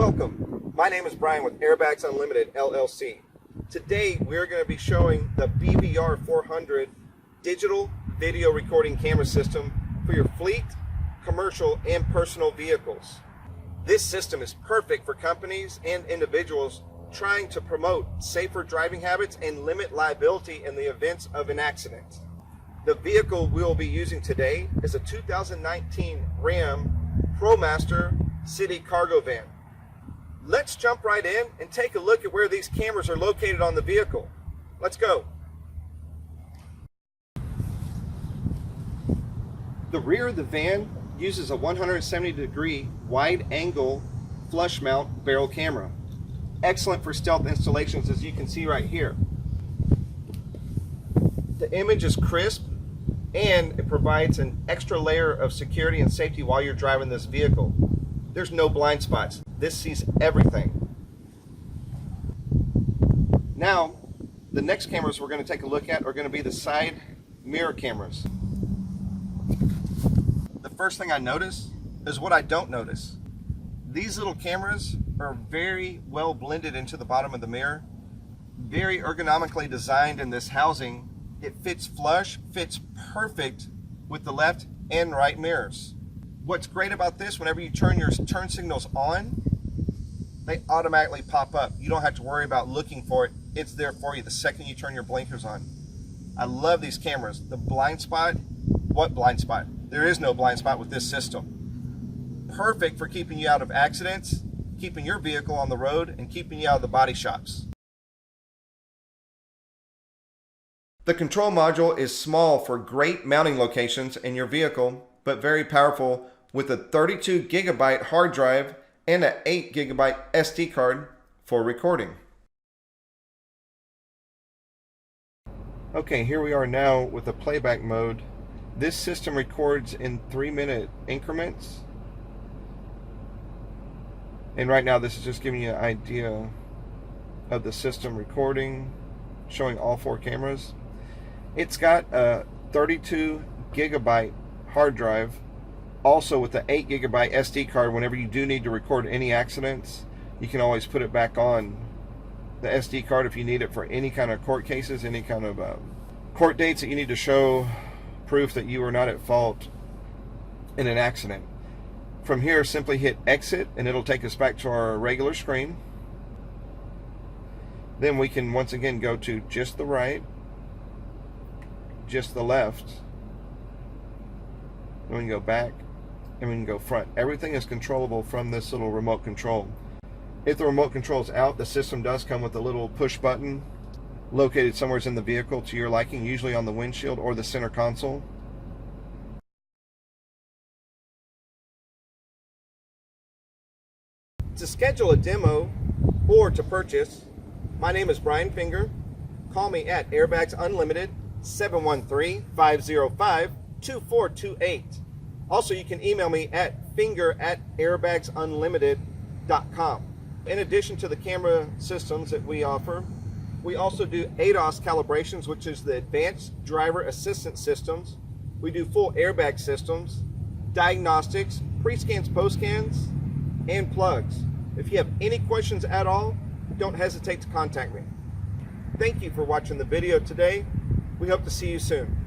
Welcome. My name is Brian with Airbags Unlimited LLC. Today we're going to be showing the BVR 400 digital video recording camera system for your fleet, commercial, and personal vehicles. This system is perfect for companies and individuals trying to promote safer driving habits and limit liability in the events of an accident. The vehicle we'll be using today is a 2019 Ram ProMaster City Cargo Van. Let's jump right in and take a look at where these cameras are located on the vehicle. Let's go. The rear of the van uses a 170-degree wide-angle flush mount barrel camera. Excellent for stealth installations, as you can see right here. The image is crisp and it provides an extra layer of security and safety while you're driving this vehicle. There's no blind spots. This sees everything. Now, the next cameras we're going to take a look at are going to be the side mirror cameras. The first thing I notice is what I don't notice. These little cameras are very well blended into the bottom of the mirror. Very ergonomically designed in this housing. It fits flush, fits perfect with the left and right mirrors. What's great about this, whenever you turn your turn signals on, they automatically pop up. You don't have to worry about looking for it. It's there for you the second you turn your blinkers on. I love these cameras. The blind spot, what blind spot? There is no blind spot with this system. Perfect for keeping you out of accidents, keeping your vehicle on the road, and keeping you out of the body shops. The control module is small for great mounting locations in your vehicle, but very powerful with a 32 gigabyte hard drive and an 8 gigabyte SD card for recording. Okay, here we are now with the playback mode. This system records in 3-minute increments. And right now this is just giving you an idea of the system recording, showing all 4 cameras. It's got a 32 gigabyte hard drive, also with the 8 gigabyte SD card. Whenever you do need to record any accidents, you can always put it back on the SD card if you need it for any kind of court cases, any kind of court dates that you need to show proof that you were not at fault in an accident. From here, simply hit exit and it'll take us back to our regular screen. Then we can once again go to just the right, just the left, and we can go back and we can go front. Everything is controllable from this little remote control. If the remote control is out, the system does come with a little push button located somewhere in the vehicle to your liking, usually on the windshield or the center console. To schedule a demo or to purchase, my name is Brian Finger. Call me at Airbags Unlimited 713-505-2428. Also, you can email me at finger@airbagsunlimited.com. In addition to the camera systems that we offer, we also do ADAS calibrations, which is the Advanced Driver Assistance Systems. We do full airbag systems, diagnostics, pre-scans, post-scans, and plugs. If you have any questions at all, don't hesitate to contact me. Thank you for watching the video today. We hope to see you soon.